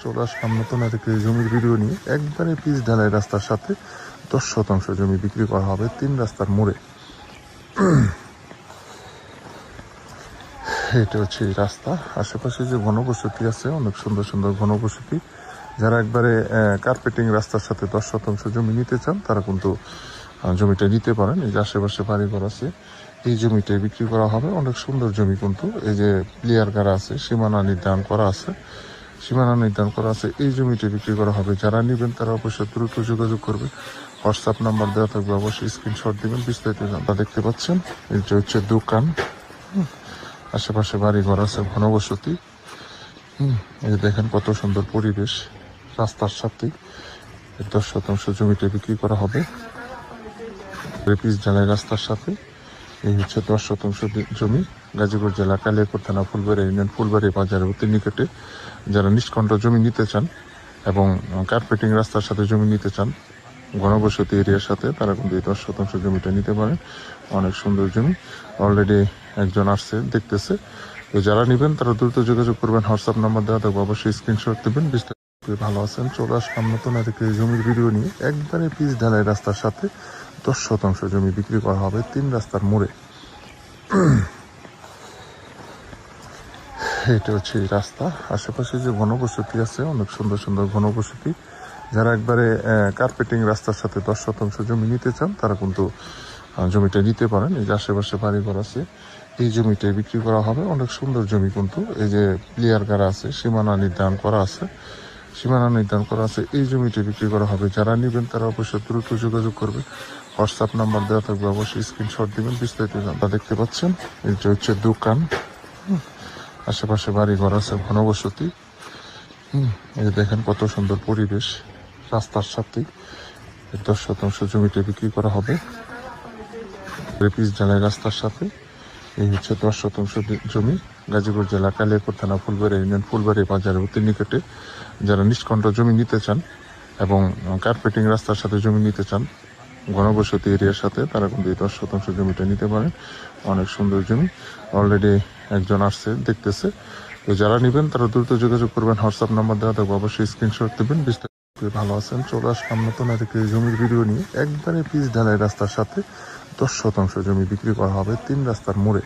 চলে আসলাম নতুন আরেকটি জমির ভিডিও নিয়ে। একবারে পিচ ঢালাই রাস্তার সাথে 10 শতাংশ জমি বিক্রি করা হবে 3 রাস্তার মোড়ে। এটা হচ্ছে এই রাস্তা। আশেপাশে যে ঘনবসতি আছে, অনেক সুন্দর সুন্দর ঘনবসতি। যারা একবারে কার্পেটিং রাস্তার সাথে 10 শতাংশ জমি নিতে চান তারা কিন্তু জমিটা নিতে পারেন। এই যে আশেপাশে বাড়িঘর আছে, এই জমিটাই বিক্রি করা হবে। অনেক সুন্দর জমি কিন্তু। এই যে প্লেয়ার গাড়া আছে, সীমানা নির্ধারণ করা আছে, এই জমিটা বিক্রি করা হবে। যারা নেবেন তারা অবশ্যই দ্রুত যোগাযোগ করবে। হোয়াটসঅ্যাপ নাম্বার দেওয়া থাকবে, অবশ্যই স্ক্রিনশট দিবেন। বিস্তারিত দেখতে পাচ্ছেন, এই যে হচ্ছে দোকান, আশেপাশে বাড়ি ঘর আছে, ঘনবসতি। এই যে দেখেন কত সুন্দর পরিবেশ। রাস্তার সাথে 10 শতাংশ জমিটা বিক্রি করা হবে পিচ ঢালাই রাস্তার সাথে। এই হচ্ছে 10 শতাংশ জমি, গাজীপুর জেলা কালিয়াকৈর থানা ফুলবাড়ি ইউনিয়ন, ফুলবাড়ি বাজারের অতি নিকটে। যারা নিষ্কণ্ঠ জমি নিতে চান এবং কার্পেটিং রাস্তার সাথে জমি নিতে চান, ঘনবসতি এরিয়ার সাথে, তারা কিন্তু এই 10 শতাংশ জমিটা নিতে পারেন। অনেক সুন্দর জমি। অলরেডি একজন আসছে, দেখতেছে। তো যারা নেবেন তারা দ্রুত যোগাযোগ করবেন। হোয়াটসঅ্যাপ নাম্বার দেওয়া থাকবে, অবশ্যই স্ক্রিনশট দেবেন। ভালো আছেন, চলে আসলাম নতুন আরেকটি জমির ভিডিও নিয়ে। একবারে পিচ ঢালাই রাস্তার সাথে 10 শতাংশ জমি বিক্রি করা হবে 3 রাস্তার মোড়ে। এটা হচ্ছে এই রাস্তা। আশেপাশে যে ঘনবসতি আছে, অনেক সুন্দর সুন্দর ঘনবসতি। যারা একবারে কার্পেটিং রাস্তার সাথে 10 শতাংশ জমি নিতে চান তারা কিন্তু জমিটা নিতে পারেন। এই যে আশেপাশে বাড়িঘর আছে, এই জমিটাই বিক্রি করা হবে। অনেক সুন্দর জমি কিন্তু। এই যে প্লেয়ার গাড়া আছে, সীমানা নির্ধারণ করা আছে, এই জমিটা বিক্রি করা হবে। যারা নেবেন তারা অবশ্যই দ্রুত যোগাযোগ করবে। হোয়াটসঅ্যাপ নাম্বার দেওয়া থাকবে, অবশ্যই স্ক্রিনশট দিবেন। বিস্তারিত দেখতে পাচ্ছেন, এই যে হচ্ছে দোকান, আশেপাশে বাড়ি ঘর আছে, ঘনবসতি। এই দেখেন কত সুন্দর পরিবেশ। রাস্তার সাথে 10 শতাংশ জমিটা বিক্রি করা হবে পিচ ঢালাই রাস্তার সাথে। এই হচ্ছে 10 শতাংশ জমি, গাজীপুর জেলা কালিয়াকৈর থানা ফুলবাড়ি ইউনিয়ন, ফুলবাড়ি বাজারের অতি নিকটে। যারা নিষ্কণ্ঠ জমি নিতে চান এবং কার্পেটিং রাস্তার সাথে জমি নিতে চান, ঘনবসতি এরিয়ার সাথে, তারা কিন্তু এই 10 শতাংশ জমিটা নিতে পারেন। অনেক সুন্দর জমি। অলরেডি একজন আসছে, দেখতেছে। তো যারা নেবেন তারা দ্রুত যোগাযোগ করবেন। হোয়াটসঅ্যাপ নাম্বার দেওয়া থাকবে, অবশ্যই স্ক্রিনশট দেবেন। ভালো আছেন, চলে আসলাম নতুন আরেকটি জমির ভিডিও নিয়ে। একবারে পিচ ঢালাই রাস্তার সাথে 10 শতাংশ জমি বিক্রি করা হবে 3 রাস্তার মোড়ে।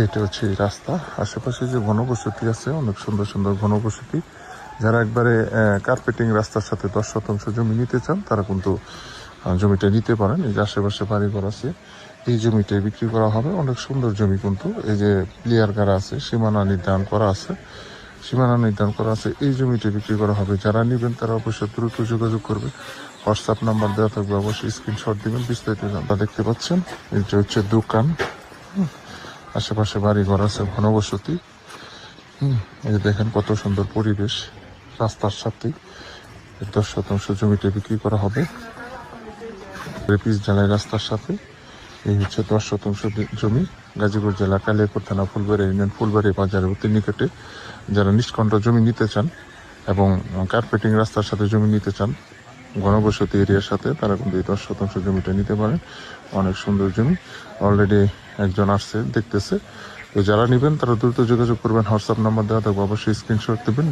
এটা হচ্ছে এই রাস্তা। আশেপাশে যে ঘনবসতি আছে, অনেক সুন্দর সুন্দর ঘনবসতি। যারা একবারে কার্পেটিং রাস্তার সাথে 10 শতাংশ জমি নিতে চান তারা কিন্তু জমিটা নিতে পারেন। এই যে আশেপাশে বাড়িঘর আছে, এই জমিটাই বিক্রি করা হবে। অনেক সুন্দর জমি কিন্তু। এই যে প্লেয়ার গাড়া আছে, সীমানা নির্ধারণ করা আছে, এই জমিটা বিক্রি করা হবে। যারা নেবেন তারা অবশ্যই দ্রুত যোগাযোগ করবে। হোয়াটসঅ্যাপ নাম্বার দেওয়া থাকবে, অবশ্যই স্ক্রিনশট দিবেন। বিস্তারিত দেখতে পাচ্ছেন, এই যে হচ্ছে দোকান, আশেপাশে বাড়ি ঘর আছে, ঘনবসতি। এই যে দেখেন কত সুন্দর পরিবেশ। রাস্তার সাথে 10 শতাংশ জমিটা বিক্রি করা হবে পিচ ঢালাই রাস্তার সাথে। এই হচ্ছে 10 শতাংশ জমি, গাজীপুর জেলা কালিয়াকৈর থানা ফুলবাড়ি ইউনিয়ন, ফুলবাড়ি বাজারের অতি নিকটে। যারা নিষ্কণ্ঠ জমি নিতে চান এবং কার্পেটিং রাস্তার সাথে জমি নিতে চান, ঘনবসতি এরিয়ার সাথে, তারা কিন্তু এই 10 শতাংশ জমিটা নিতে পারেন। অনেক সুন্দর জমি। অলরেডি একজন আসছে, দেখতেছে। তো যারা নেবেন তারা দ্রুত যোগাযোগ করবেন। হোয়াটসঅ্যাপ নাম্বার দেওয়া থাকবে, অবশ্যই স্ক্রিনশট দেবেন।